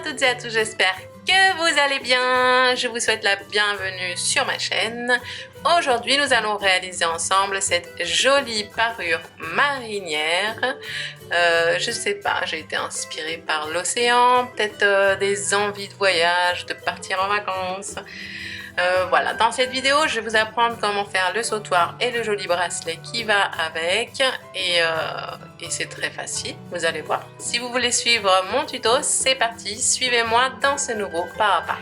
toutes et à tous, j'espère que vous allez bien. Je vous souhaite la bienvenue sur ma chaîne. Aujourd'hui, nous allons réaliser ensemble cette jolie parure marinière. Je sais pas, j'ai été inspirée par l'océan, peut-être des envies de voyage, de partir en vacances. Voilà, dans cette vidéo, je vais vous apprendre comment faire le sautoir et le joli bracelet qui va avec. Et c'est très facile, vous allez voir. Si vous voulez suivre mon tuto, c'est parti, suivez-moi dans ce nouveau pas à pas.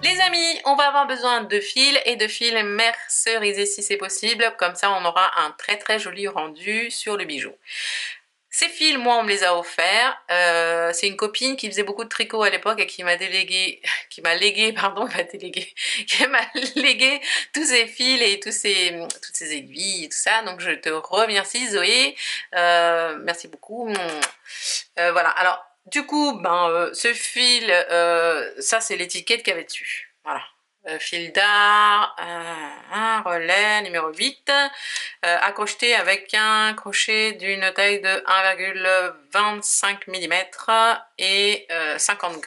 Les amis, on va avoir besoin de fils et de fils mercerisés si c'est possible. Comme ça, on aura un très joli rendu sur le bijou. Ces fils, moi, on me les a offerts. C'est une copine qui faisait beaucoup de tricot à l'époque et qui m'a légué tous ces fils et toutes ces aiguilles et tout ça. Donc, je te remercie, Zoé. Merci beaucoup. Voilà. Alors, du coup, ce fil, ça, c'est l'étiquette qu'il y avait dessus. Voilà. Fil d'art, un relais numéro 8, accrocheté avec un crochet d'une taille de 1,25 mm et 50 g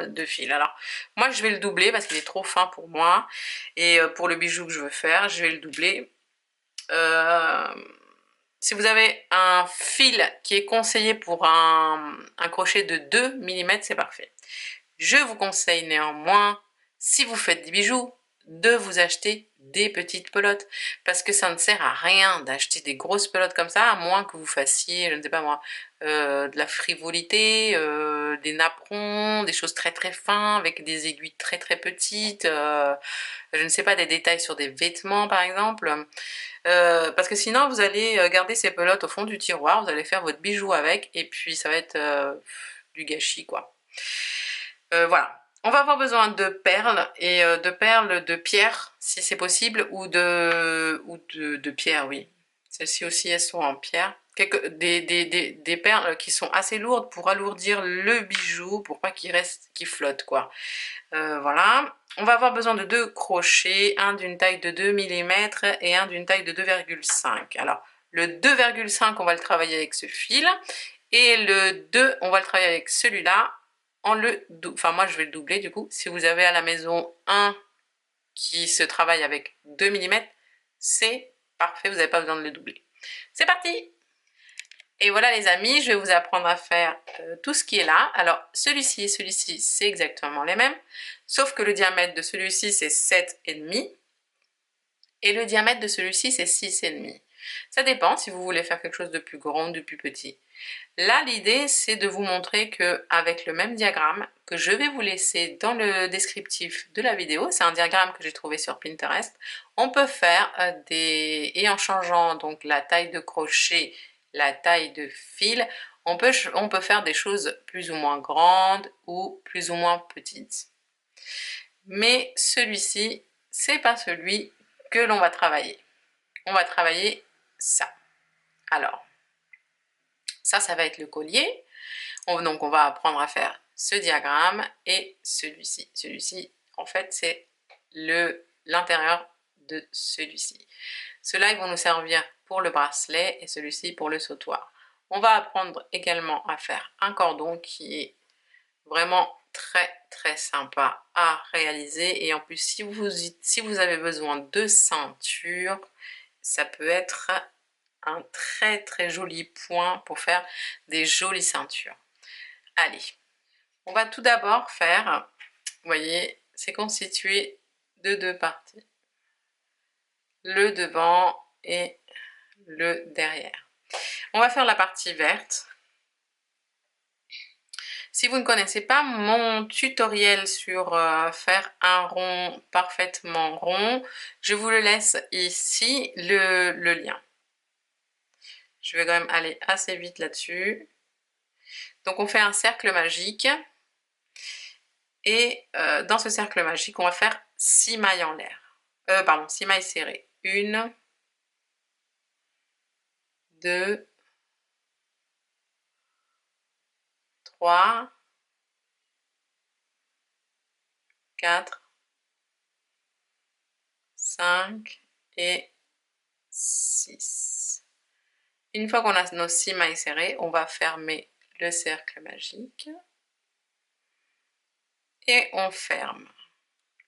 de fil. Alors moi je vais le doubler parce qu'il est trop fin pour moi et pour le bijou que je veux faire, je vais le doubler. Si vous avez un fil qui est conseillé pour un crochet de 2 mm, c'est parfait. Je vous conseille néanmoins, si vous faites des bijoux, de vous acheter des petites pelotes. Parce que ça ne sert à rien d'acheter des grosses pelotes comme ça, à moins que vous fassiez, je ne sais pas moi, de la frivolité, des napperons, des choses très fins, avec des aiguilles très petites, je ne sais pas, des détails sur des vêtements par exemple. Parce que sinon vous allez garder ces pelotes au fond du tiroir, vous allez faire votre bijou avec, et puis ça va être du gâchis quoi. Voilà. On va avoir besoin de perles et de perles de pierre si c'est possible, ou de pierre, oui. Celles-ci aussi, elles sont en pierre. Des perles qui sont assez lourdes pour alourdir le bijou, pour pas qu'il flotte quoi. Voilà. On va avoir besoin de 2 crochets, un d'une taille de 2 mm et un d'une taille de 2,5. Alors, le 2,5, on va le travailler avec ce fil, et le 2, on va le travailler avec celui-là. Moi je vais le doubler du coup. Si vous avez à la maison un qui se travaille avec 2 mm, c'est parfait, vous n'avez pas besoin de le doubler. C'est parti! Et voilà les amis, je vais vous apprendre à faire tout ce qui est là. Alors celui-ci et celui-ci, c'est exactement les mêmes, sauf que le diamètre de celui-ci c'est 7,5 et le diamètre de celui-ci c'est 6,5. Ça dépend si vous voulez faire quelque chose de plus grand ou de plus petit. Là, l'idée, c'est de vous montrer qu'avec le même diagramme que je vais vous laisser dans le descriptif de la vidéo, c'est un diagramme que j'ai trouvé sur Pinterest, on peut faire et en changeant donc la taille de crochet, la taille de fil, on peut faire des choses plus ou moins grandes ou plus ou moins petites. Mais celui-ci, c'est pas celui que l'on va travailler. On va travailler ça. Alors, ça va être le collier. Donc on va apprendre à faire ce diagramme et celui-ci. Celui-ci, en fait, c'est l'intérieur de celui-ci. Ceux-là, ils vont nous servir pour le bracelet et celui-ci pour le sautoir. On va apprendre également à faire un cordon qui est vraiment très sympa à réaliser. Et en plus, si vous avez besoin de ceinture, ça peut être un très joli point pour faire des jolies ceintures. Allez, on va tout d'abord faire, vous voyez, c'est constitué de 2 parties. Le devant et le derrière. On va faire la partie verte. Si vous ne connaissez pas mon tutoriel sur faire un rond parfaitement rond, je vous le laisse ici, le lien. Je vais quand même aller assez vite là-dessus. Donc on fait un cercle magique. Et dans ce cercle magique, on va faire 6 mailles en l'air. 6 mailles serrées. 1, 2, 3, 4, 5 et 6. Une fois qu'on a nos 6 mailles serrées, on va fermer le cercle magique. et on ferme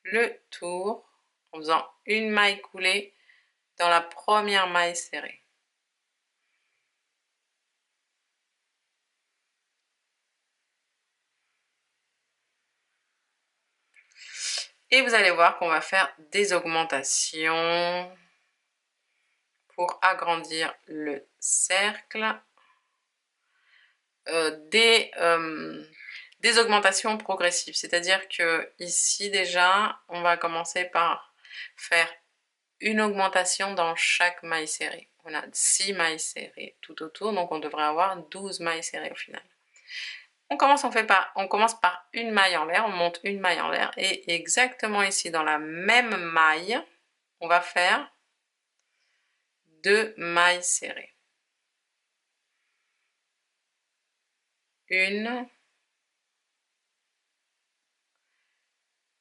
le tour en faisant une maille coulée dans la première maille serrée. Et vous allez voir qu'on va faire des augmentations pour agrandir le cercle, des augmentations progressives. C'est-à-dire que ici déjà, on va commencer par faire une augmentation dans chaque maille serrée. On a 6 mailles serrées tout autour, donc on devrait avoir 12 mailles serrées au final. On commence par une maille en l'air, on monte une maille en l'air, et exactement ici, dans la même maille, on va faire 2 mailles serrées. Une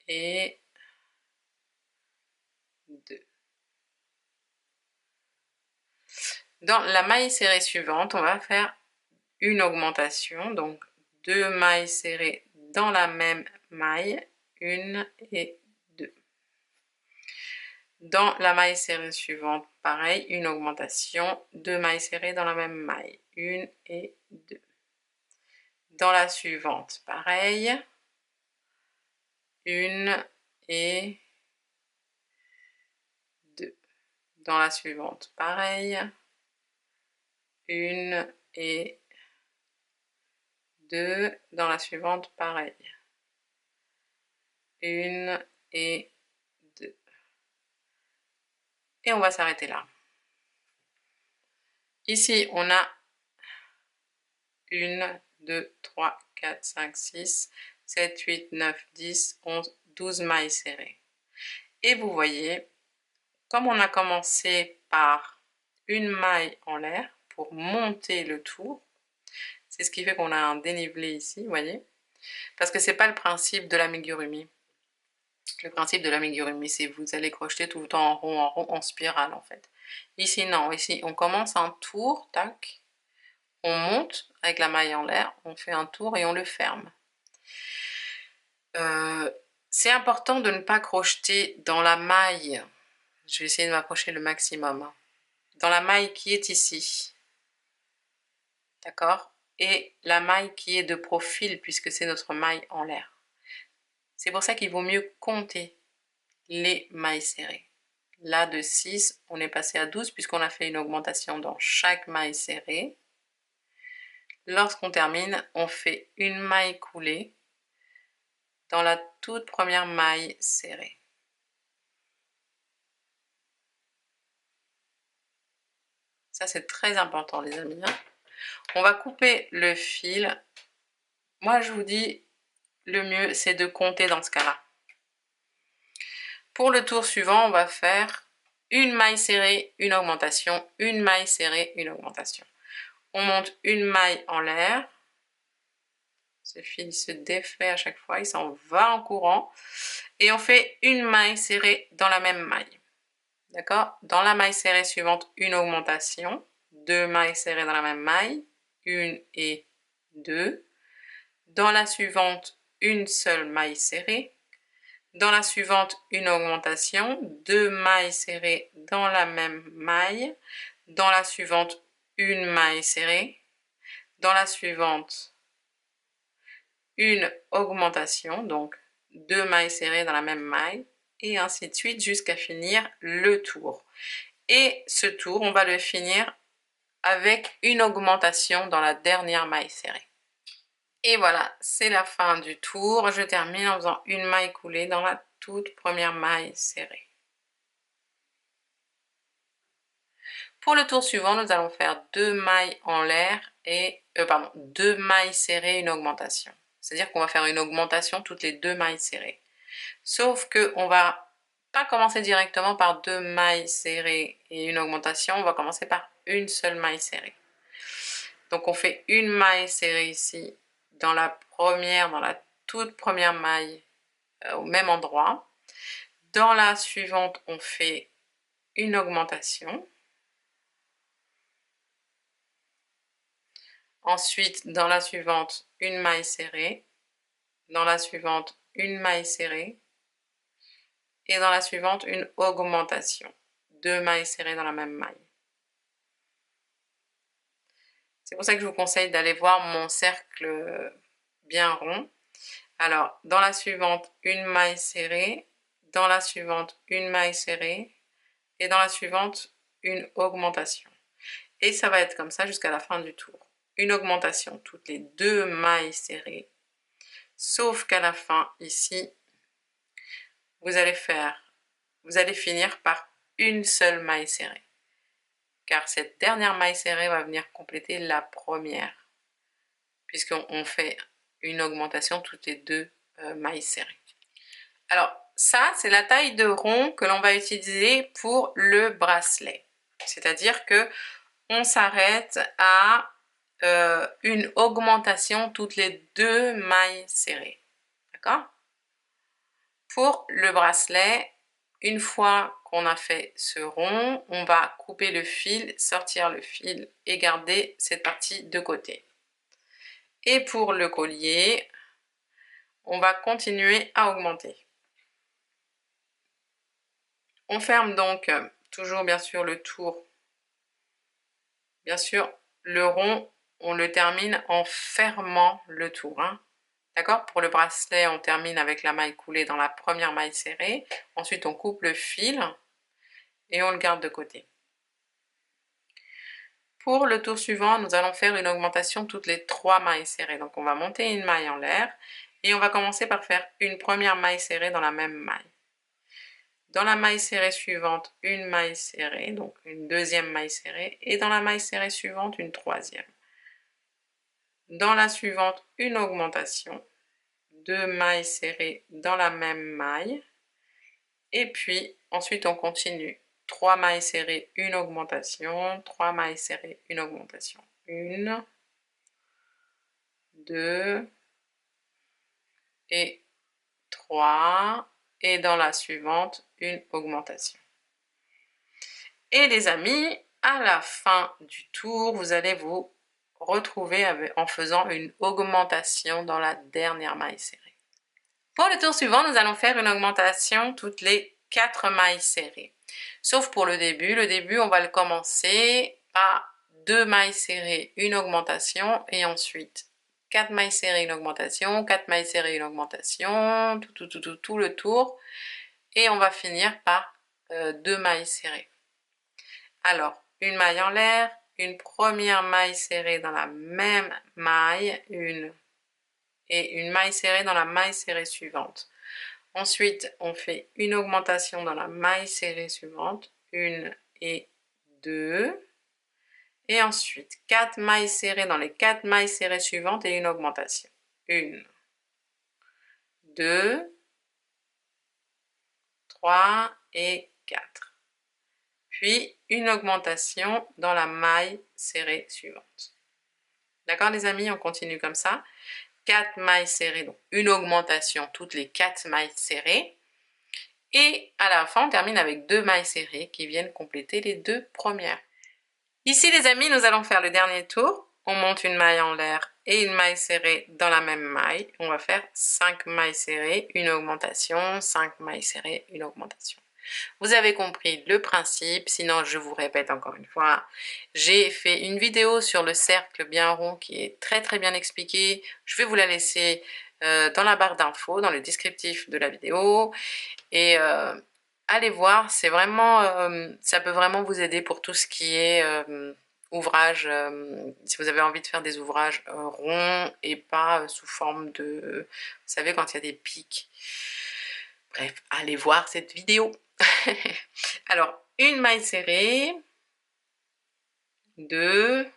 et 2. Dans la maille serrée suivante, on va faire une augmentation, donc 2 mailles serrées dans la même maille, 1 et 2. Dans la maille serrée suivante, pareil, une augmentation, 2 mailles serrées dans la même maille, 1 et 2. Dans la suivante, pareil, 1 et 2. Dans la suivante, pareil, 1 et 2. Dans la suivante, pareil, 1 et 2. Et on va s'arrêter là. Ici, on a 1, 2, 3, 4, 5, 6, 7, 8, 9, 10, 11, 12 mailles serrées. Et vous voyez, comme on a commencé par une maille en l'air pour monter le tour, c'est ce qui fait qu'on a un dénivelé ici, vous voyez, parce que c'est pas le principe de l'amigurumi. Le principe de l'amigurumi, c'est vous allez crocheter tout le temps en rond, en spirale en fait. Ici, non, ici, on commence un tour, tac, on monte avec la maille en l'air, on fait un tour et on le ferme. C'est important de ne pas crocheter dans la maille. Je vais essayer de m'approcher le maximum. Dans la maille qui est ici. D'accord? Et la maille qui est de profil, puisque c'est notre maille en l'air. C'est pour ça qu'il vaut mieux compter les mailles serrées. Là, de 6, on est passé à 12, puisqu'on a fait une augmentation dans chaque maille serrée. Lorsqu'on termine, on fait une maille coulée dans la toute première maille serrée. Ça, c'est très important, les amis. On va couper le fil. Moi, je vous dis, le mieux, c'est de compter dans ce cas-là. Pour le tour suivant, on va faire une maille serrée, une augmentation, une maille serrée, une augmentation. On monte une maille en l'air. Ce fil se défait à chaque fois, il s'en va en courant. Et on fait une maille serrée dans la même maille. D'accord? Dans la maille serrée suivante, une augmentation. 2 mailles serrées dans la même maille. 1 et 2. Dans la suivante, une seule maille serrée. Dans la suivante, une augmentation. 2 mailles serrées dans la même maille. Dans la suivante, une maille serrée. Dans la suivante, une augmentation, donc 2 mailles serrées dans la même maille, et ainsi de suite jusqu'à finir le tour. Et ce tour, on va le finir avec une augmentation dans la dernière maille serrée. Et voilà, c'est la fin du tour. Je termine en faisant une maille coulée dans la toute première maille serrée. Pour le tour suivant, nous allons faire 2 mailles en l'air et 2 mailles serrées, une augmentation. C'est-à-dire qu'on va faire une augmentation toutes les 2 mailles serrées. Sauf qu'on va pas commencer directement par 2 mailles serrées et une augmentation, on va commencer par une seule maille serrée. Donc on fait une maille serrée ici dans la toute première maille au même endroit. Dans la suivante, on fait une augmentation. Ensuite, dans la suivante, une maille serrée. Dans la suivante, une maille serrée et dans la suivante, une augmentation. 2 mailles serrées dans la même maille. C'est pour ça que je vous conseille d'aller voir mon cercle bien rond. Alors, dans la suivante, une maille serrée, dans la suivante, une maille serrée, et dans la suivante, une augmentation. Et ça va être comme ça jusqu'à la fin du tour. Une augmentation, toutes les 2 mailles serrées, sauf qu'à la fin, ici, vous allez finir par une seule maille serrée. Car cette dernière maille serrée va venir compléter la première, puisqu'on fait une augmentation toutes les 2 mailles serrées. Alors, ça, c'est la taille de rond que l'on va utiliser pour le bracelet. C'est-à-dire que on s'arrête à une augmentation toutes les 2 mailles serrées. D'accord? Pour le bracelet, une fois qu'on a fait ce rond, on va couper le fil, sortir le fil et garder cette partie de côté. Et pour le collier, on va continuer à augmenter. On ferme donc toujours bien sûr le tour. Bien sûr, le rond, on le termine en fermant le tour. Hein. D'accord? Pour le bracelet, on termine avec la maille coulée dans la première maille serrée. Ensuite, on coupe le fil et on le garde de côté. Pour le tour suivant, nous allons faire une augmentation toutes les 3 mailles serrées. Donc, on va monter une maille en l'air et on va commencer par faire une première maille serrée dans la même maille. Dans la maille serrée suivante, une maille serrée, donc une deuxième maille serrée, et dans la maille serrée suivante, une troisième. Dans la suivante, une augmentation, 2 mailles serrées dans la même maille, et puis ensuite on continue. 3 mailles serrées, une augmentation, 3 mailles serrées, une augmentation. 1, 2 et 3, et dans la suivante, une augmentation. Et les amis, à la fin du tour, vous allez vous retrouver en faisant une augmentation dans la dernière maille serrée. Pour le tour suivant, nous allons faire une augmentation toutes les 4 mailles serrées. Sauf pour le début. Le début, on va le commencer à 2 mailles serrées, une augmentation, et ensuite 4 mailles serrées, une augmentation, 4 mailles serrées, une augmentation, tout le tour. Et on va finir par 2 mailles serrées. Alors, une maille en l'air, une première maille serrée dans la même maille, et une maille serrée dans la maille serrée suivante. Ensuite, on fait une augmentation dans la maille serrée suivante, 1 et 2. Et ensuite, 4 mailles serrées dans les 4 mailles serrées suivantes et une augmentation. 1, 2, 3 et 4. Puis une augmentation dans la maille serrée suivante. D'accord les amis, on continue comme ça. 4 mailles serrées, donc une augmentation toutes les 4 mailles serrées. Et à la fin, on termine avec 2 mailles serrées qui viennent compléter les 2 premières. Ici les amis, nous allons faire le dernier tour. On monte une maille en l'air et une maille serrée dans la même maille. On va faire 5 mailles serrées, une augmentation, 5 mailles serrées, une augmentation. Vous avez compris le principe, sinon je vous répète encore une fois, j'ai fait une vidéo sur le cercle bien rond qui est très bien expliqué. Je vais vous la laisser dans la barre d'infos, dans le descriptif de la vidéo. Et allez voir, c'est vraiment, ça peut vraiment vous aider pour tout ce qui est ouvrage, si vous avez envie de faire des ouvrages ronds et pas sous forme de, vous savez, quand il y a des pics. Bref, allez voir cette vidéo. Alors, une maille serrée, 2,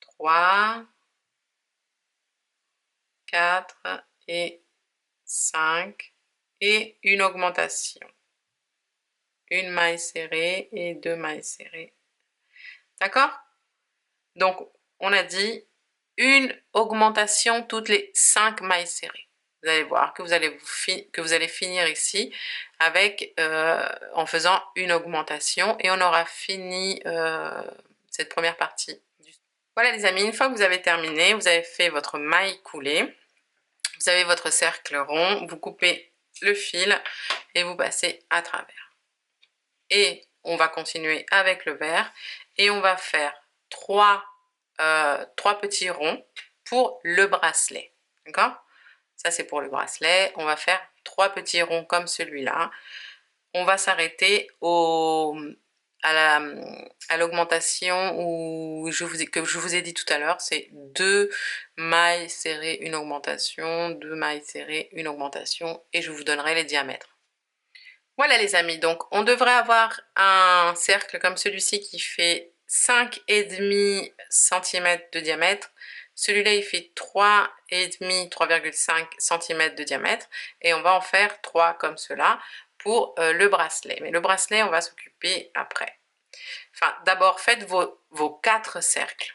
3, 4 et 5 et une augmentation. Une maille serrée et 2 mailles serrées. D'accord? Donc, on a dit une augmentation toutes les 5 mailles serrées. Vous allez voir que vous allez finir ici avec, en faisant une augmentation et on aura fini cette première partie. Voilà les amis, une fois que vous avez terminé, vous avez fait votre maille coulée, Vous avez votre cercle rond, vous coupez le fil et vous passez à travers. Et on va continuer avec le vert et on va faire trois petits ronds pour le bracelet. D'accord? Ça, c'est pour le bracelet. On va faire 3 petits ronds comme celui-là. On va s'arrêter à l'augmentation que je vous ai dit tout à l'heure, c'est 2 mailles serrées, une augmentation, 2 mailles serrées, une augmentation, et je vous donnerai les diamètres. Voilà les amis, donc on devrait avoir un cercle comme celui-ci qui fait 5,5 cm de diamètre. Celui-là il fait 3,5, 3,5 cm de diamètre et on va en faire 3 comme cela pour le bracelet. Mais le bracelet on va s'occuper après. Enfin d'abord faites vos 4 cercles,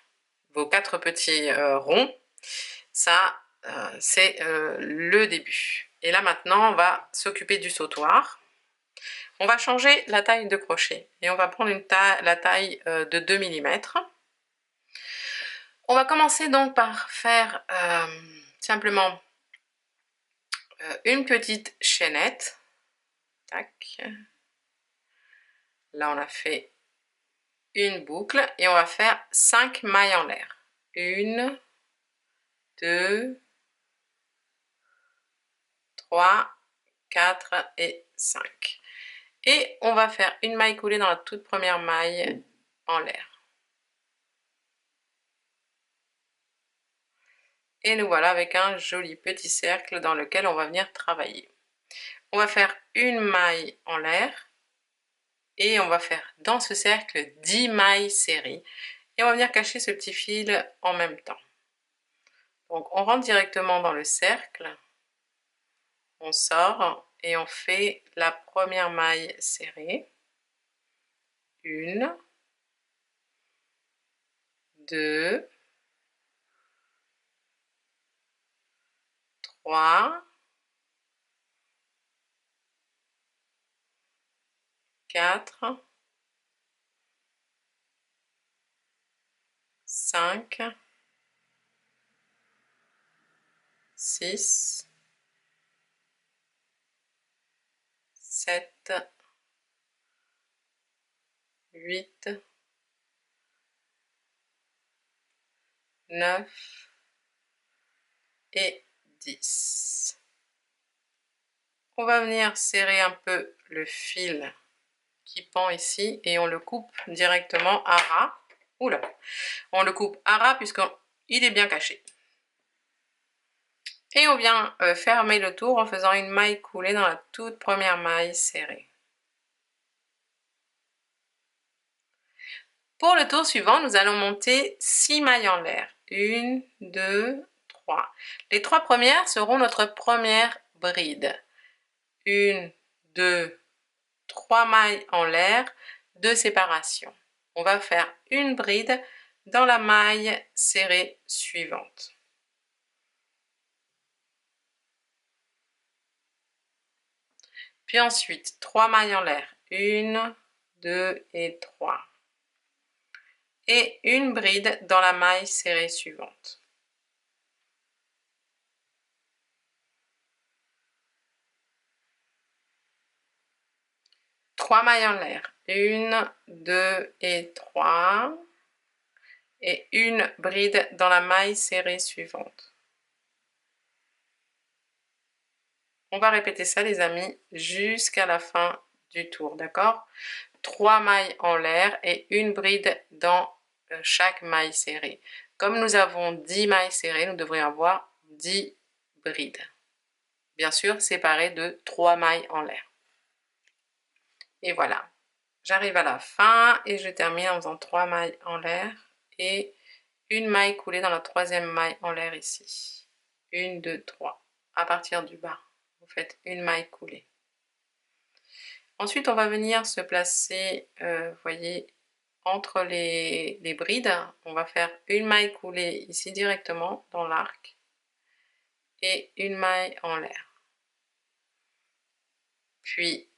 vos 4 petits ronds. Ça c'est le début. Et là maintenant on va s'occuper du sautoir. On va changer la taille de crochet et on va prendre la taille de 2 mm. On va commencer donc par faire simplement une petite chaînette. Tac. Là on a fait une boucle et on va faire 5 mailles en l'air. 1, 2, 3, 4 et 5. Et on va faire une maille coulée dans la toute première maille en l'air. Et nous voilà avec un joli petit cercle dans lequel on va venir travailler. On va faire une maille en l'air et on va faire dans ce cercle 10 mailles serrées. Et on va venir cacher ce petit fil en même temps. Donc on rentre directement dans le cercle, on sort et on fait la première maille serrée. 1, 2, 3, 4, 5, 6, 7, 8, 9 et 10. On va venir serrer un peu le fil qui pend ici et on le coupe directement à ras. Oula, on le coupe à ras puisqu'il est bien caché. Et on vient fermer le tour en faisant une maille coulée dans la toute première maille serrée. Pour le tour suivant, nous allons monter 6 mailles en l'air. 1, 2, 3. Les 3 premières seront notre première bride. 1, 2, 3 mailles en l'air de séparation. On va faire une bride dans la maille serrée suivante. Puis ensuite, 3 mailles en l'air. 1, 2 et 3. Et une bride dans la maille serrée suivante. Trois mailles en l'air. 1, 2 et 3. Et une bride dans la maille serrée suivante. On va répéter ça les amis jusqu'à la fin du tour, d'accord? 3 mailles en l'air et une bride dans chaque maille serrée. Comme nous avons 10 mailles serrées, nous devrions avoir 10 brides. Bien sûr, séparées de 3 mailles en l'air. Et voilà, j'arrive à la fin et je termine en faisant 3 mailles en l'air et une maille coulée dans la troisième maille en l'air ici. 1, 2, 3. À partir du bas, vous faites une maille coulée. Ensuite, on va venir se placer, voyez, entre les brides. On va faire une maille coulée ici directement dans l'arc et une maille en l'air. Puis,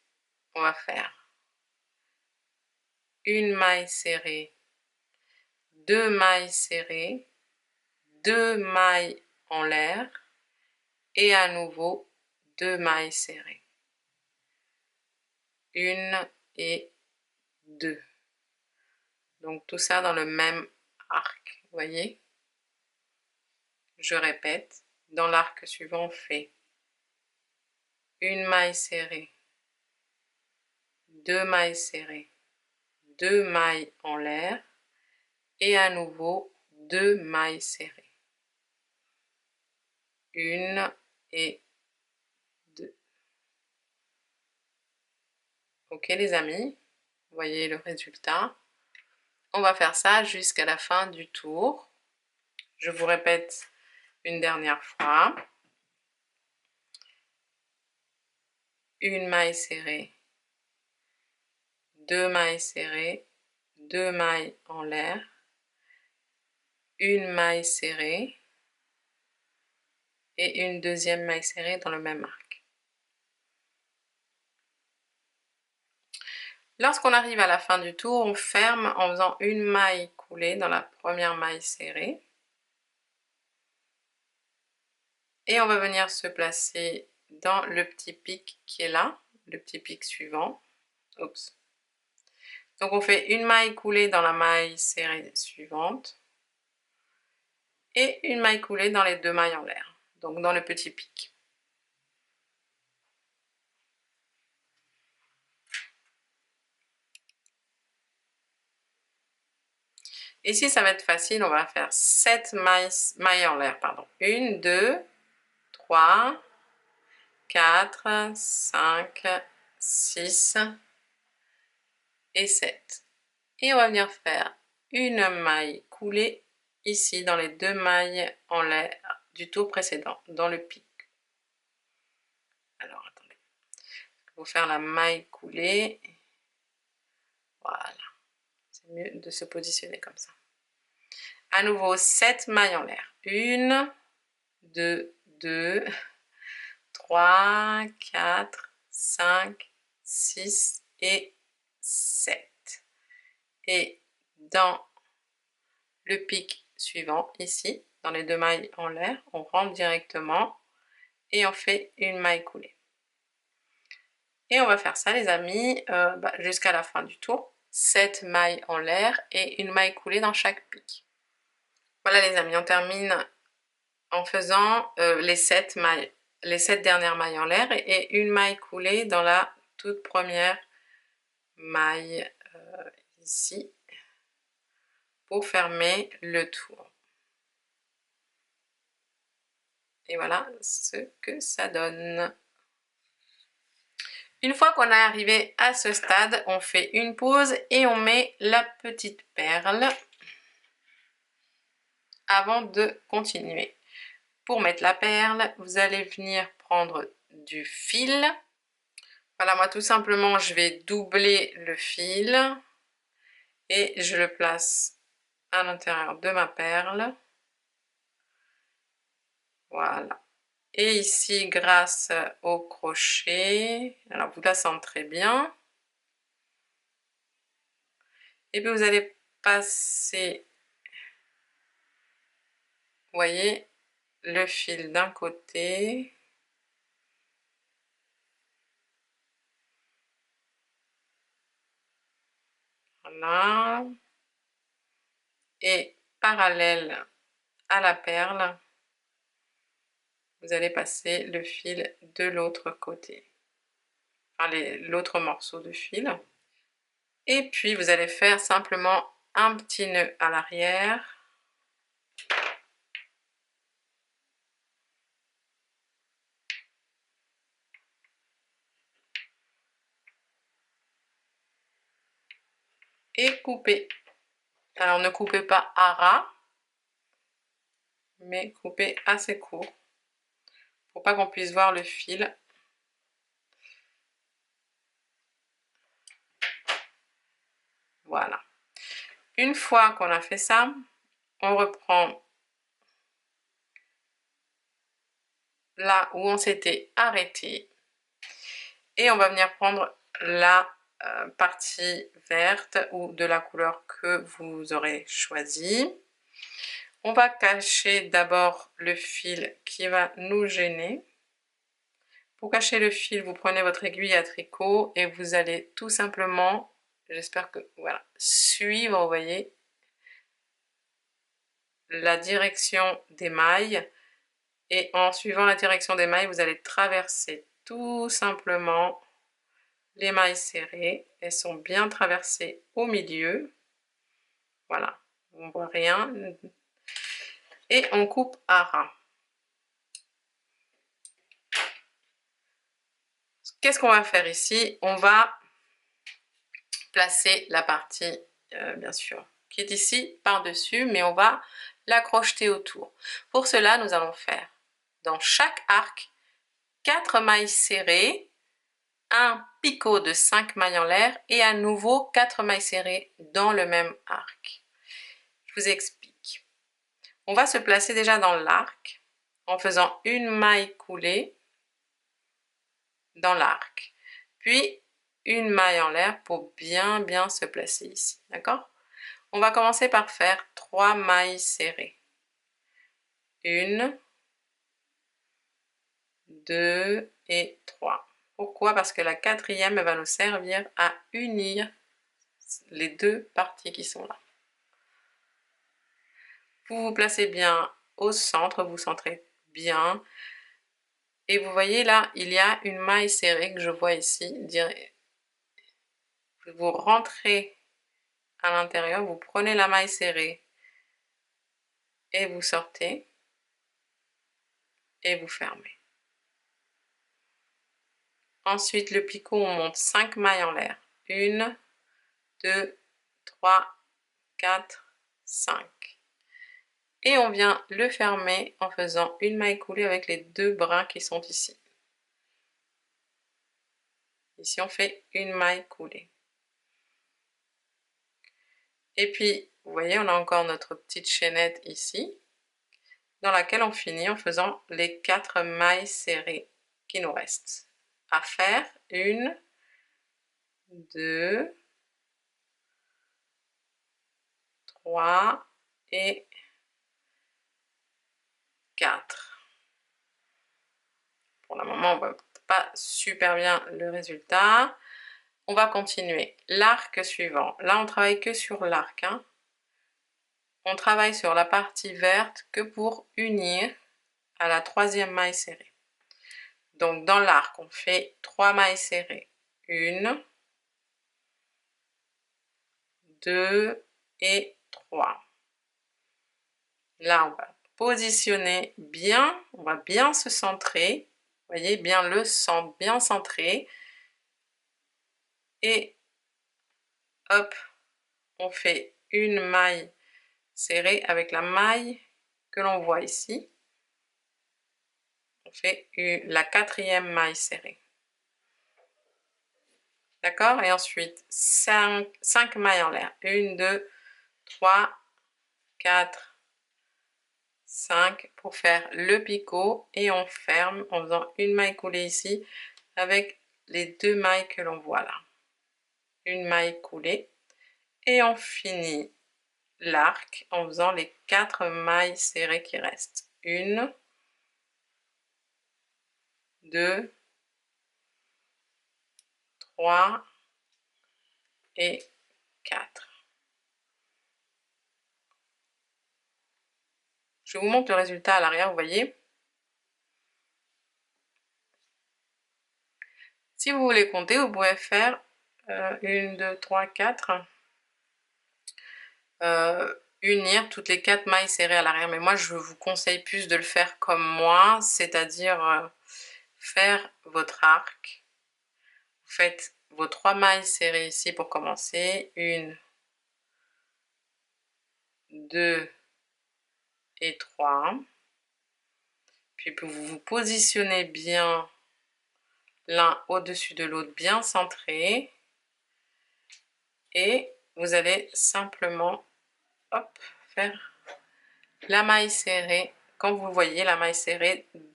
on va faire une maille serrée, 2 mailles serrées, 2 mailles en l'air et à nouveau 2 mailles serrées. 1 et 2. Donc tout ça dans le même arc, vous voyez? Je répète, dans l'arc suivant, on fait une maille serrée, 2 mailles serrées, 2 mailles en l'air et à nouveau 2 mailles serrées. 1 et 2. Ok les amis, vous voyez le résultat. On va faire ça jusqu'à la fin du tour. Je vous répète une dernière fois. Une maille serrée, 2 mailles serrées, 2 mailles en l'air, une maille serrée et une deuxième maille serrée dans le même arc. Lorsqu'on arrive à la fin du tour, on ferme en faisant une maille coulée dans la première maille serrée. Et on va venir se placer dans le petit pic qui est là, le petit pic suivant. Oups. Donc on fait une maille coulée dans la maille serrée suivante et une maille coulée dans les 2 mailles en l'air, donc dans le petit pic. Ici, ça va être facile, on va faire 7 mailles en l'air, pardon. 1, 2, 3, 4, 5, 6 et 7. Et on va venir faire une maille coulée ici dans les 2 mailles en l'air du tour précédent, dans le pic. Alors, attendez. Il faut faire la maille coulée. Voilà. C'est mieux de se positionner comme ça. À nouveau, 7 mailles en l'air. 1, 2, 2, 3, 4, 5, 6 et 7. Et dans le pic suivant, ici, dans les 2 mailles en l'air, on rentre directement et on fait une maille coulée. Et on va faire ça, les amis, jusqu'à la fin du tour. 7 mailles en l'air et une maille coulée dans chaque pic. Voilà, les amis, on termine en faisant les 7 dernières mailles en l'air et une maille coulée dans la toute première maille ici pour fermer le tour. Et voilà ce que ça donne. Une fois qu'on est arrivé à ce stade, on fait une pause et on met la petite perle avant de continuer. Pour mettre la perle, vous allez venir prendre du fil. Voilà, moi tout simplement, je vais doubler le fil et je le place à l'intérieur de ma perle. Voilà. Et ici, grâce au crochet, alors vous la centrez bien. Et puis vous allez passer, vous voyez, le fil d'un côté. Voilà. Et parallèle à la perle, vous allez passer le fil de l'autre côté. Enfin, l'autre morceau de fil. Et puis vous allez faire simplement un petit nœud à l'arrière. Et couper. Alors ne coupez pas à ras, mais coupez assez court pour pas qu'on puisse voir le fil. Voilà. Une fois qu'on a fait ça, on reprend là où on s'était arrêté et on va venir prendre la partie verte ou de la couleur que vous aurez choisie. On va cacher d'abord le fil qui va nous gêner. Pour cacher le fil, vous prenez votre aiguille à tricot et vous allez tout simplement, j'espère que, voilà, suivre, vous voyez, la direction des mailles. Et en suivant la direction des mailles, vous allez traverser tout simplement les mailles serrées. Elles sont bien traversées au milieu. Voilà, on ne voit rien. Et on coupe à ras. Qu'est-ce qu'on va faire ici? On va placer la partie, bien sûr, qui est ici par-dessus, mais on va la crocheter autour. Pour cela, nous allons faire dans chaque arc 4 mailles serrées, un picot de 5 mailles en l'air et à nouveau 4 mailles serrées dans le même arc. Je vous explique. On va se placer déjà dans l'arc en faisant une maille coulée dans l'arc, puis une maille en l'air pour bien se placer ici, d'accord? On va commencer par faire 3 mailles serrées. 1, 2 et 3. Pourquoi? Parce que la quatrième va nous servir à unir les deux parties qui sont là. Vous vous placez bien au centre, vous centrez bien. Et vous voyez là, il y a une maille serrée que je vois ici. Vous rentrez à l'intérieur, vous prenez la maille serrée et vous sortez et vous fermez. Ensuite, le picot, on monte 5 mailles en l'air. 1, 2, 3, 4, 5. Et on vient le fermer en faisant une maille coulée avec les deux brins qui sont ici. Ici, on fait une maille coulée. Et puis, vous voyez, on a encore notre petite chaînette ici, dans laquelle on finit en faisant les 4 mailles serrées qui nous restent. À faire 1, 2, 3 et 4. Pour le moment, on ne voit pas super bien le résultat. On va continuer. L'arc suivant. Là, on travaille que sur l'arc. Hein. On travaille sur la partie verte que pour unir à la 3e maille serrée. Donc, dans l'arc, on fait 3 mailles serrées. 1, 2 et 3. Là, on va positionner bien, on va bien se centrer. Vous voyez, bien le centre, bien centré. Et hop, on fait une maille serrée avec la maille que l'on voit ici. On fait la 4e maille serrée. D'accord? Et ensuite, 5 mailles en l'air. 1, 2, 3, 4, 5 pour faire le picot. Et on ferme en faisant une maille coulée ici avec les 2 mailles que l'on voit là. Une maille coulée. Et on finit l'arc en faisant les 4 mailles serrées qui restent. 1, 2, 3 et 4. Je vous montre le résultat à l'arrière, vous voyez. Si vous voulez compter, vous pouvez faire 1, 2, 3, 4. Unir toutes les 4 mailles serrées à l'arrière. Mais moi, je vous conseille plus de le faire comme moi, c'est-à-dire faire votre arc. Vous faites vos 3 mailles serrées ici pour commencer. 1, 2 et 3. Puis vous vous positionnez bien l'un au-dessus de l'autre, bien centré. Et vous allez simplement hop, faire la maille serrée, quand vous voyez la maille serrée du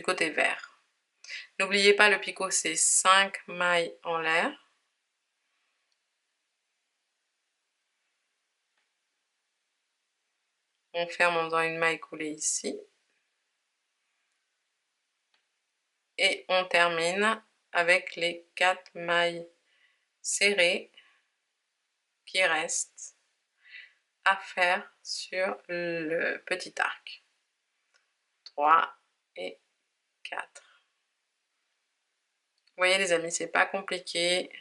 côté vert. N'oubliez pas, le picot, c'est 5 mailles en l'air. On ferme en faisant une maille coulée ici. Et on termine avec les 4 mailles serrées qui restent à faire sur le petit arc. 3 et 4. Vous voyez les amis, c'est pas compliqué.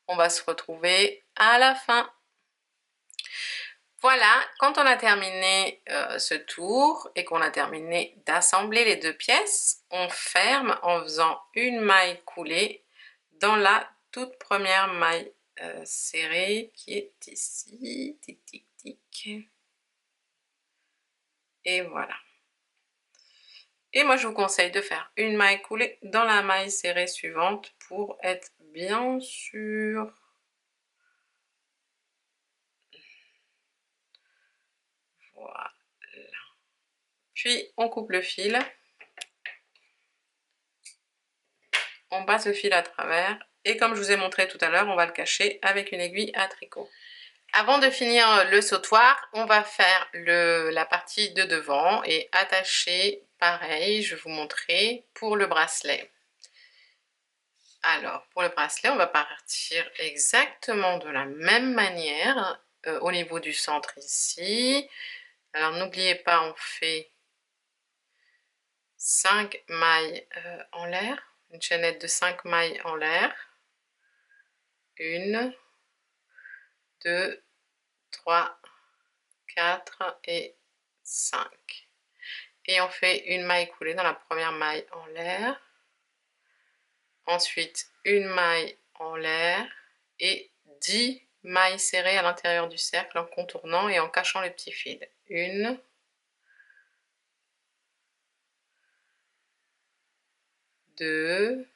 On va se retrouver à la fin. Voilà, quand on a terminé ce tour et qu'on a terminé d'assembler les deux pièces, on ferme en faisant une maille coulée dans la toute première maille serrée qui est ici. Tic, tic, tic. Et voilà. Et moi, je vous conseille de faire une maille coulée dans la maille serrée suivante pour être bien sûr. Voilà. Puis, on coupe le fil. On passe le fil à travers. Et comme je vous ai montré tout à l'heure, on va le cacher avec une aiguille à tricot. Avant de finir le sautoir, on va faire la partie de devant et attacher pareil, je vais vous montrer pour le bracelet. Alors, pour le bracelet, on va partir exactement de la même manière au niveau du centre ici. Alors, n'oubliez pas, on fait 5 mailles en l'air, une chaînette de 5 mailles en l'air. 1, 2, 3, 4 et 5. Et on fait une maille coulée dans la première maille en l'air. Ensuite, une maille en l'air et 10 mailles serrées à l'intérieur du cercle en contournant et en cachant les petits fils. 1, 2,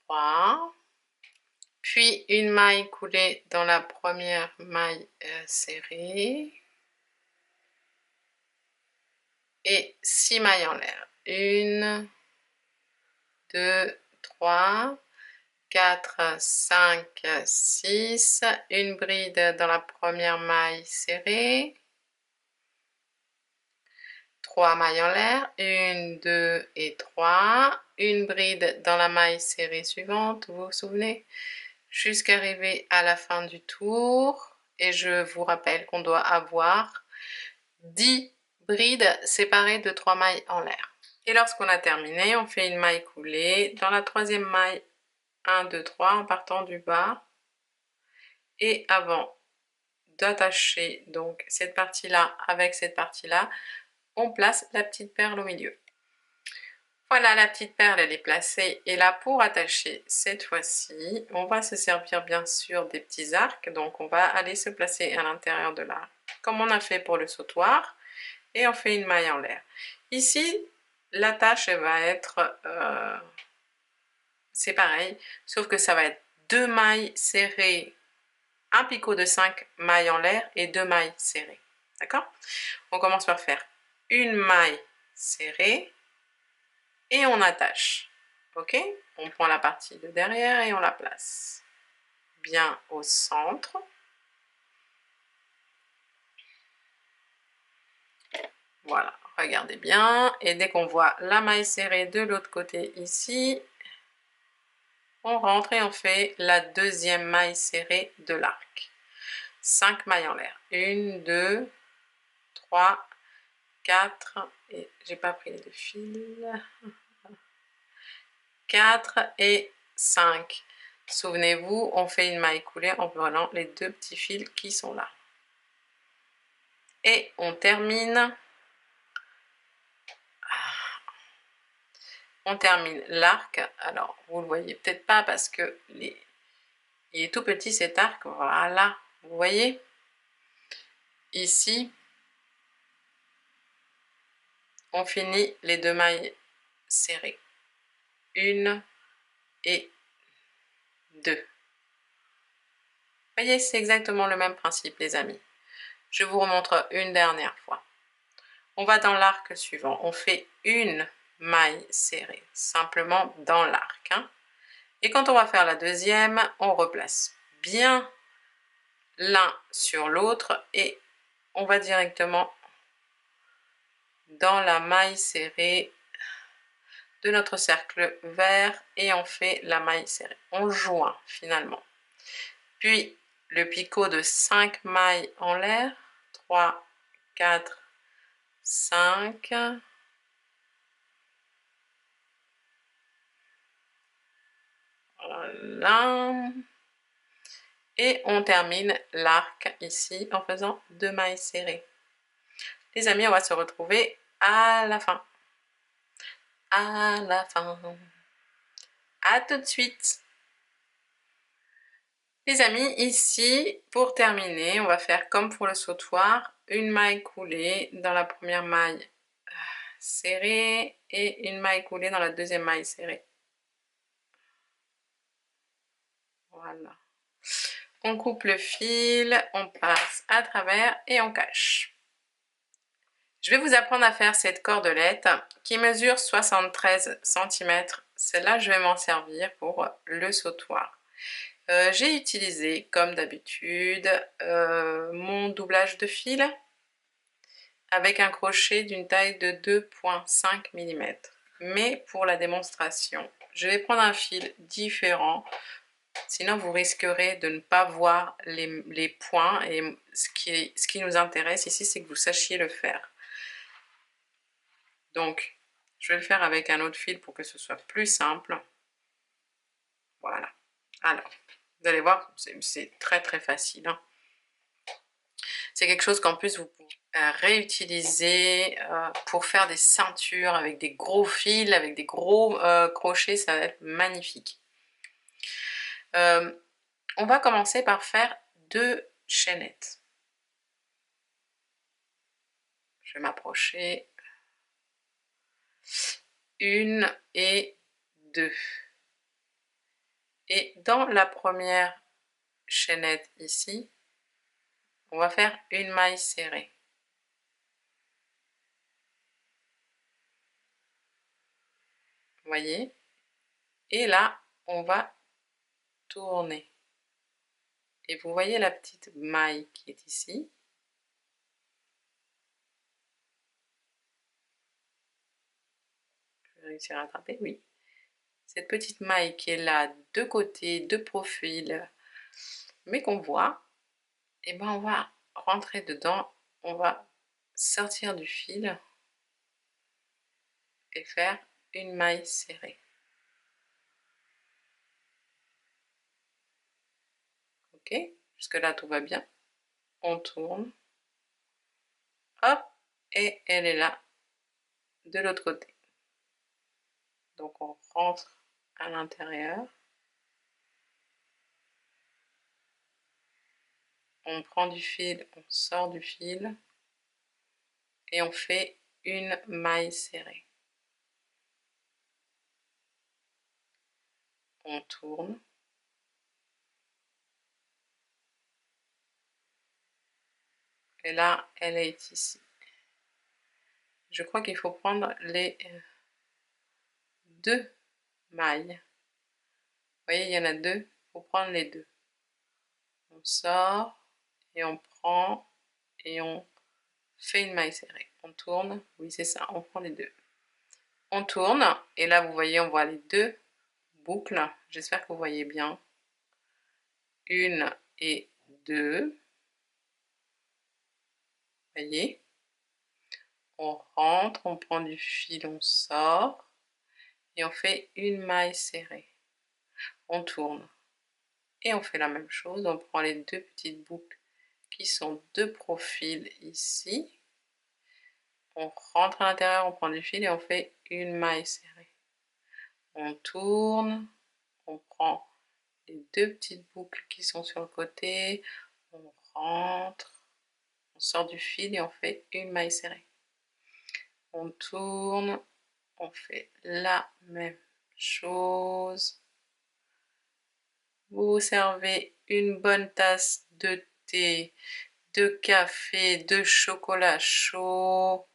3, puis une maille coulée dans la première maille serrée et 6 mailles en l'air. 1, 2, 3, 4, 5, 6, une bride dans la première maille serrée, 3 mailles en l'air, 1, 2 et 3, une bride dans la maille serrée suivante, vous vous souvenez, jusqu'à arriver à la fin du tour. Et je vous rappelle qu'on doit avoir 10 brides séparées de 3 mailles en l'air. Et lorsqu'on a terminé, on fait une maille coulée dans la troisième maille 1, 2, 3 en partant du bas. Et avant d'attacher donc cette partie-là avec cette partie-là, on place la petite perle au milieu. Voilà, la petite perle, elle est placée. Et là, pour attacher cette fois-ci, on va se servir bien sûr des petits arcs. Donc, on va aller se placer à l'intérieur de l'arc, comme on a fait pour le sautoir. Et on fait une maille en l'air. Ici, l'attache, elle va être... c'est pareil, sauf que ça va être 2 mailles serrées, un picot de 5 mailles en l'air et 2 mailles serrées. D'accord? On commence par faire une maille serrée et on attache. Ok? On prend la partie de derrière et on la place bien au centre. Voilà, regardez bien. Et dès qu'on voit la maille serrée de l'autre côté ici, on rentre et on fait la deuxième maille serrée de l'arc. 5 mailles en l'air. 1, 2, 3, 4, et j'ai pas pris les deux fils. 4 et 5. Souvenez-vous, on fait une maille coulée en prenant les deux petits fils qui sont là. Et on termine. On termine l'arc. Alors, vous le voyez peut-être pas parce que il est tout petit cet arc. Voilà, vous voyez ici. On finit les deux mailles serrées. 1 et 2. Vous voyez, c'est exactement le même principe, les amis. Je vous remontre une dernière fois. On va dans l'arc suivant. On fait une maille serrée, simplement dans l'arc. Hein. Et quand on va faire la deuxième, on replace bien l'un sur l'autre et on va directement dans la maille serrée de notre cercle vert et on fait la maille serrée. On joint finalement. Puis le picot de 5 mailles en l'air. 3, 4, 5. Voilà. Et on termine l'arc ici en faisant 2 mailles serrées. Les amis, on va se retrouver à la fin. À la fin. À tout de suite. Les amis, ici, pour terminer, on va faire comme pour le sautoir, une maille coulée dans la première maille serrée et une maille coulée dans la deuxième maille serrée. Voilà. On coupe le fil, on passe à travers et on cache. Je vais vous apprendre à faire cette cordelette qui mesure 73 cm. Celle-là, je vais m'en servir pour le sautoir. J'ai utilisé, comme d'habitude, mon doublage de fil avec un crochet d'une taille de 2,5 mm. Mais pour la démonstration, je vais prendre un fil différent. Sinon, vous risquerez de ne pas voir les points. Et ce qui nous intéresse ici, c'est que vous sachiez le faire. Donc, je vais le faire avec un autre fil pour que ce soit plus simple. Voilà. Alors, vous allez voir, c'est très très facile. Hein. C'est quelque chose qu'en plus vous pouvez réutiliser pour faire des ceintures avec des gros fils, avec des gros crochets, ça va être magnifique. On va commencer par faire 2 chaînettes. Je vais m'approcher. 1 et 2. Et dans la première chaînette ici, on va faire une maille serrée. Vous voyez? Et là, on va tourner. Et vous voyez la petite maille qui est ici. Je vais réussir à attraper, oui. Cette petite maille qui est là, de côté, de profil, mais qu'on voit, et ben on va rentrer dedans, on va sortir du fil et faire une maille serrée. Ok, jusque là tout va bien. On tourne, hop, et elle est là, de l'autre côté. Donc on rentre à l'intérieur. On prend du fil, on sort du fil et on fait une maille serrée. On tourne. Et là, elle est ici. Je crois qu'il faut prendre les 2 mailles. Vous voyez, il y en a 2, il faut prendre les 2. On sort et on prend et on fait une maille serrée. On tourne, oui c'est ça, on prend les 2. On tourne et là vous voyez, on voit les 2 boucles. J'espère que vous voyez bien. 1 et 2. Vous voyez? On rentre, on prend du fil, on sort et on fait une maille serrée. On tourne et on fait la même chose. On prend les 2 petites boucles qui sont de profil ici. On rentre à l'intérieur, on prend du fil et on fait une maille serrée. On tourne, on prend les 2 petites boucles qui sont sur le côté, on rentre, on sort du fil et on fait une maille serrée. On tourne, on fait la même chose. Vous servez une bonne tasse de thé, de café, de chocolat chaud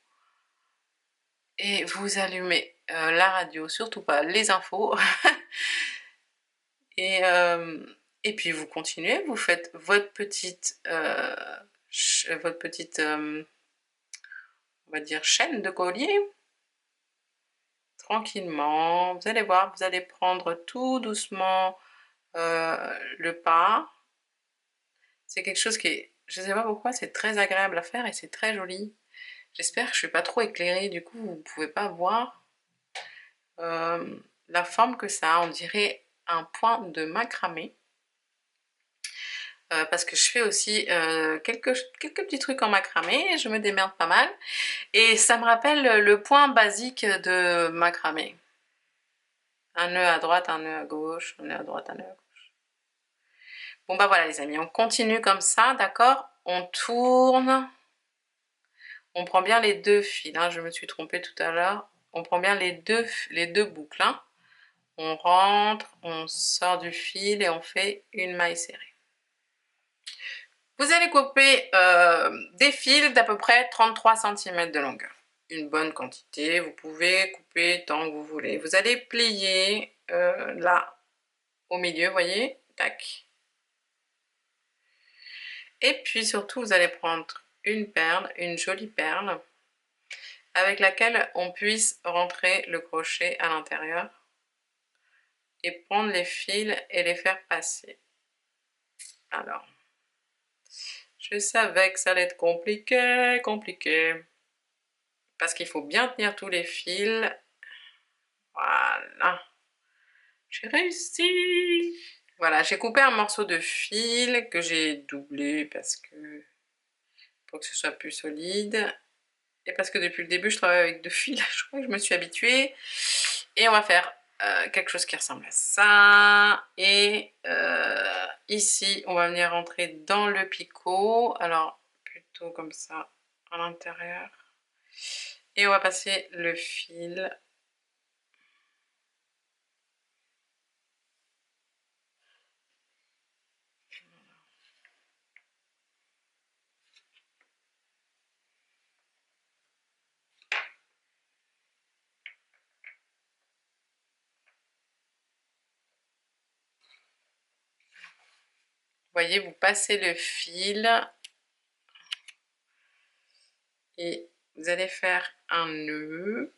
et vous allumez la radio, surtout pas les infos. Et puis vous continuez, vous faites votre petite, on va dire, chaîne de collier. Tranquillement, vous allez voir, vous allez prendre tout doucement le pas. C'est quelque chose qui est, je ne sais pas pourquoi, c'est très agréable à faire et c'est très joli. J'espère que je ne suis pas trop éclairée, du coup vous ne pouvez pas voir la forme que ça a. On dirait un point de macramé. Parce que je fais aussi quelques petits trucs en macramé, je me démerde pas mal. Et ça me rappelle le point basique de macramé. Un nœud à droite, un nœud à gauche, un nœud à droite, un nœud à gauche. Bon bah voilà les amis, on continue comme ça, d'accord? On tourne. On prend bien les deux fils, hein, je me suis trompée tout à l'heure. On prend bien les deux boucles. Hein. On rentre, on sort du fil et on fait une maille serrée. Vous allez couper des fils d'à peu près 33 cm de longueur. Une bonne quantité, vous pouvez couper tant que vous voulez. Vous allez plier là, au milieu, vous voyez, tac. Et puis surtout, vous allez prendre une perle, une jolie perle, avec laquelle on puisse rentrer le crochet à l'intérieur et prendre les fils et les faire passer. Alors, je savais que ça allait être compliqué. Parce qu'il faut bien tenir tous les fils. Voilà. J'ai réussi. Voilà, j'ai coupé un morceau de fil que j'ai doublé parce que pour que ce soit plus solide. Et parce que depuis le début, je travaille avec 2 fils. Je crois que je me suis habituée. Et on va faire quelque chose qui ressemble à ça. Et ici, on va venir rentrer dans le picot. Alors, plutôt comme ça, à l'intérieur. Et on va passer le fil. Vous voyez, vous passez le fil et vous allez faire un nœud.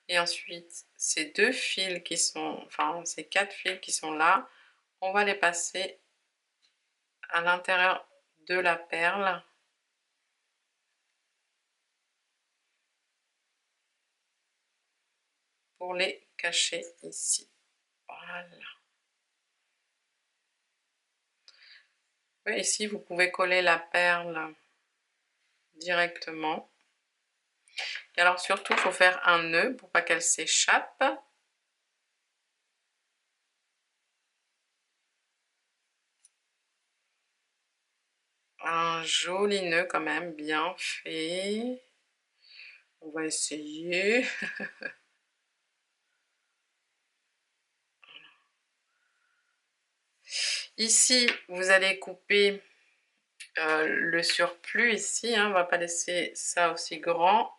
Et ensuite, ces 2 fils qui sont, enfin ces 4 fils qui sont là, on va les passer à l'intérieur de la perle. Pour les cacher ici. Voilà. Ouais, ici, vous pouvez coller la perle directement. Et alors surtout, il faut faire un nœud pour pas qu'elle s'échappe. Un joli nœud quand même, bien fait. On va essayer. Ici, vous allez couper le surplus ici, hein, on va pas laisser ça aussi grand.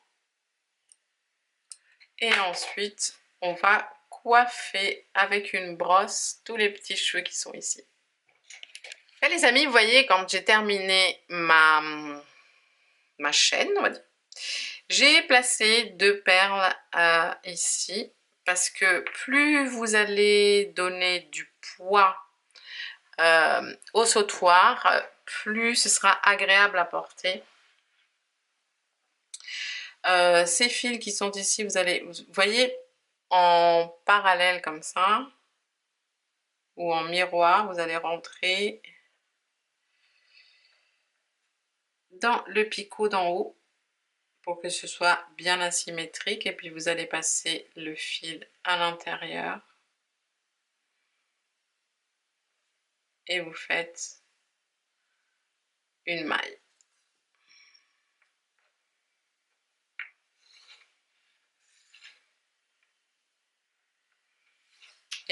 Et ensuite, on va coiffer avec une brosse tous les petits cheveux qui sont ici. Et les amis, vous voyez, quand j'ai terminé ma chaîne, on va dire, j'ai placé 2 perles ici, parce que plus vous allez donner du poids au sautoir, plus ce sera agréable à porter. Ces fils qui sont ici, vous voyez, en parallèle comme ça, ou en miroir, vous allez rentrer dans le picot d'en haut pour que ce soit bien asymétrique, et puis vous allez passer le fil à l'intérieur et vous faites une maille.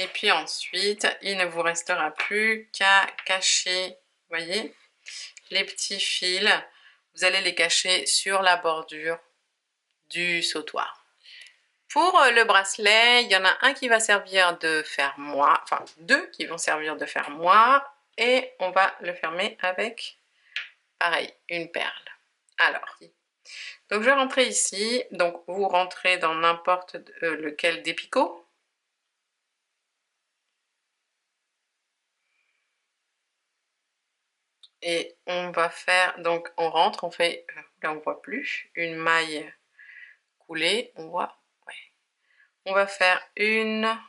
Et puis ensuite, il ne vous restera plus qu'à cacher, vous voyez, les petits fils. Vous allez les cacher sur la bordure du sautoir. Pour le bracelet, il y en a un qui va servir de fermoir, enfin 2 qui vont servir de fermoir, et on va le fermer avec, pareil, une perle. Alors, donc je vais rentrer ici, donc vous rentrez dans n'importe lequel des picots. Et on va faire, donc on rentre, on fait, là on voit plus, une maille coulée, on voit, ouais. On va faire 1,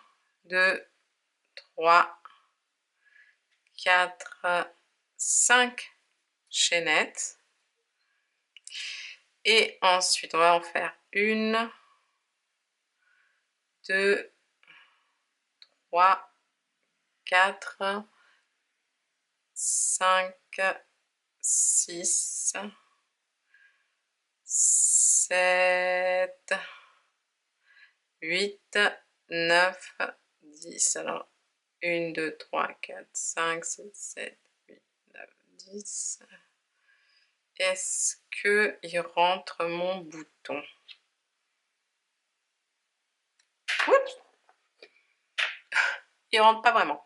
2, 3, 4, 5 chaînettes. Et ensuite, on va en faire 1, 2, 3, 4, 5, 6, 7, 8, 9, 10. Alors, 1, 2, 3, 4, 5, 6, 7, 8, 9, 10. Est-ce qu'il rentre mon bouton? Oups! Il rentre pas vraiment.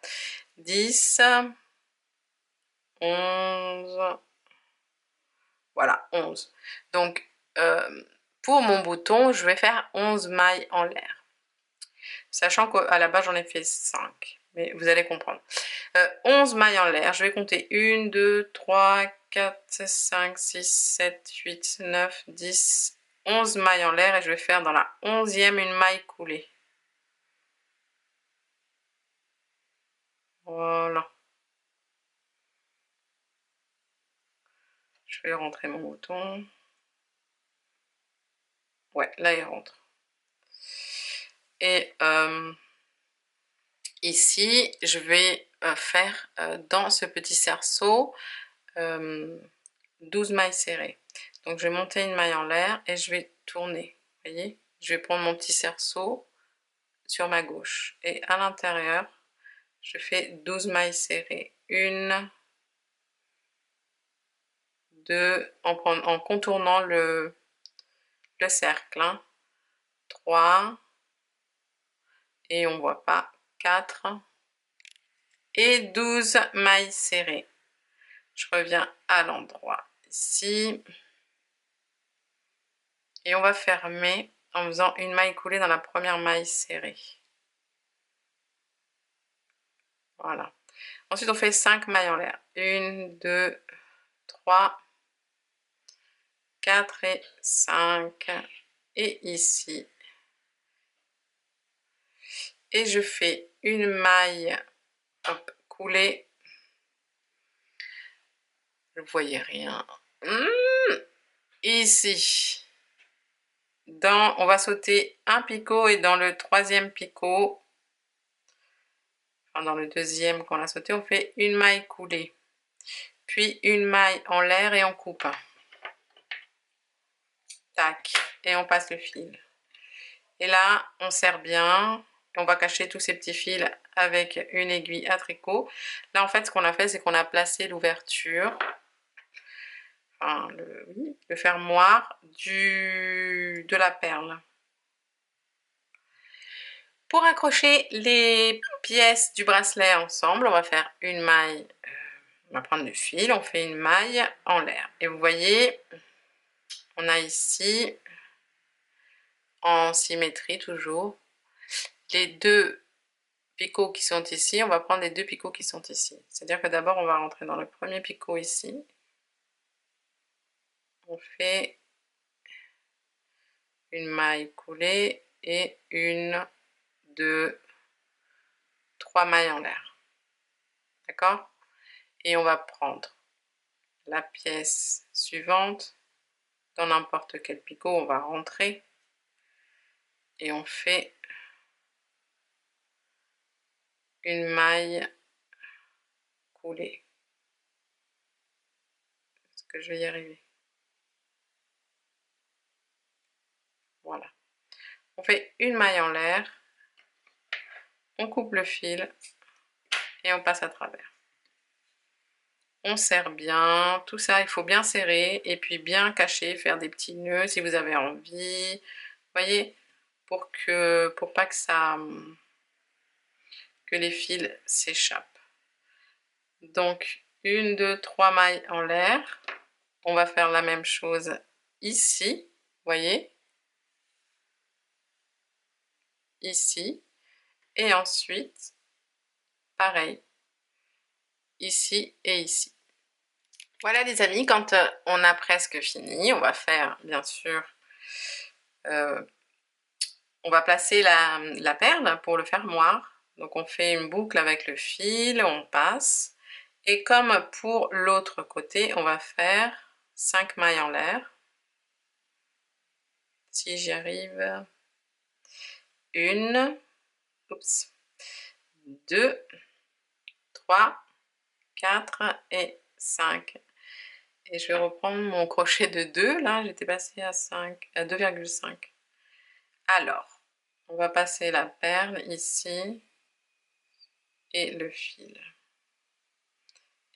10, 11, voilà, 11. Donc, pour mon bouton, je vais faire 11 mailles en l'air. Sachant qu'à la base, j'en ai fait 5. Mais vous allez comprendre. 11 mailles en l'air. Je vais compter 1, 2, 3, 4, 5, 6, 7, 8, 9, 10, 11 mailles en l'air. Et je vais faire dans la 11e une maille coulée. Voilà. Je vais rentrer mon bouton. Ouais, là il rentre. Et ici, je vais faire dans ce petit cerceau 12 mailles serrées. Donc je vais monter une maille en l'air et je vais tourner. Vous voyez, je vais prendre mon petit cerceau sur ma gauche. Et à l'intérieur, je fais 12 mailles serrées. 1, 2, en contournant le cercle. 3, et on ne voit pas, 4, et 12 mailles serrées. Je reviens à l'endroit ici. Et on va fermer en faisant une maille coulée dans la première maille serrée. Voilà. Ensuite, on fait 5 mailles en l'air. 1, 2, 3, 4 et 5. Et ici. Et je fais une maille coulée. Vous ne voyez rien. Ici. On va sauter un picot et dans le 3e picot, enfin dans le 2e qu'on a sauté, on fait une maille coulée. Puis une maille en l'air et on coupe. Tac, et on passe le fil. Et là, on serre bien. On va cacher tous ces petits fils avec une aiguille à tricot. Là, en fait, ce qu'on a fait, c'est qu'on a placé l'ouverture, enfin, le fermoir de la perle. Pour accrocher les pièces du bracelet ensemble, on va faire une maille, on va prendre le fil, on fait une maille en l'air. Et vous voyez, on a ici, en symétrie toujours, les 2 picots qui sont ici, on va prendre les 2 picots qui sont ici. C'est-à-dire que d'abord, on va rentrer dans le premier picot ici. On fait une maille coulée et 1, 2, 3 mailles en l'air. D'accord? Et on va prendre la pièce suivante. Dans n'importe quel picot, on va rentrer. Et on fait une maille coulée. Est-ce que je vais y arriver? Voilà. On fait une maille en l'air on coupe le fil et on passe à travers. On serre bien, tout ça il faut bien serrer et puis bien cacher, faire des petits nœuds si vous avez envie, vous voyez, pour pas que les fils s'échappent. Donc 1, 2, 3 mailles en l'air, on va faire la même chose ici, vous voyez, ici, et ensuite pareil, ici et ici. Voilà les amis, quand on a presque fini, on va faire bien sûr, on va placer la perle pour le fermoir. Donc on fait une boucle avec le fil, on passe. Et comme pour l'autre côté, on va faire 5 mailles en l'air. Si j'y arrive. 1, 2, 3, 4 et 5. Et je vais reprendre mon crochet de 2, là j'étais passée à 2,5. Alors, on va passer la perle ici et le fil.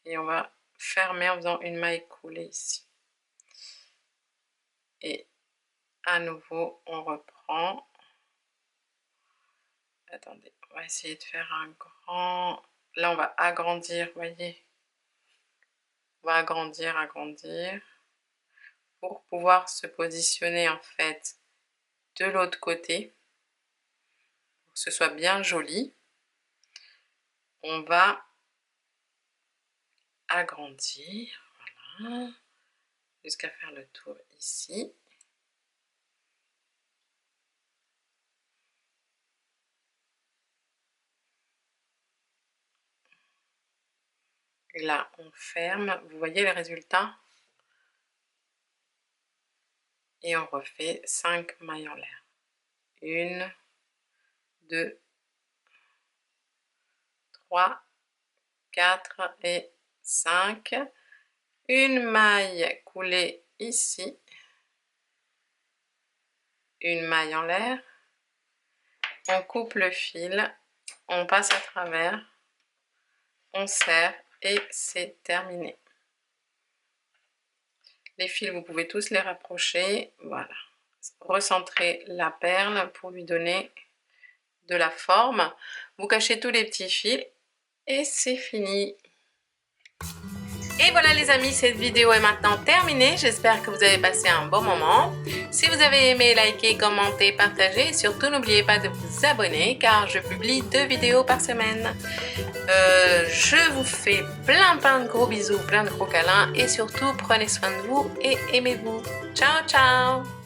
Et on va fermer en faisant une maille coulée ici. Et à nouveau, on reprend. Attendez, on va essayer de faire un grand... Là, on va agrandir, vous voyez. On va agrandir pour pouvoir se positionner en fait de l'autre côté, pour que ce soit bien joli. On va agrandir, voilà, jusqu'à faire le tour ici. Et là, on ferme, vous voyez le résultat? Et on refait 5 mailles en l'air. 1, 2, 3, 4 et 5. Une maille coulée ici. Une maille en l'air. On coupe le fil. On passe à travers. On serre et c'est terminé. Les fils, vous pouvez tous les rapprocher. Voilà. Recentrez la perle pour lui donner de la forme. Vous cachez tous les petits fils et c'est fini. Et voilà les amis, cette vidéo est maintenant terminée. J'espère que vous avez passé un bon moment. Si vous avez aimé, likez, commentez, partagez. Et surtout, n'oubliez pas de vous abonner car je publie 2 vidéos par semaine. Je vous fais plein de gros bisous, plein de gros câlins. Et surtout, prenez soin de vous et aimez-vous. Ciao, ciao!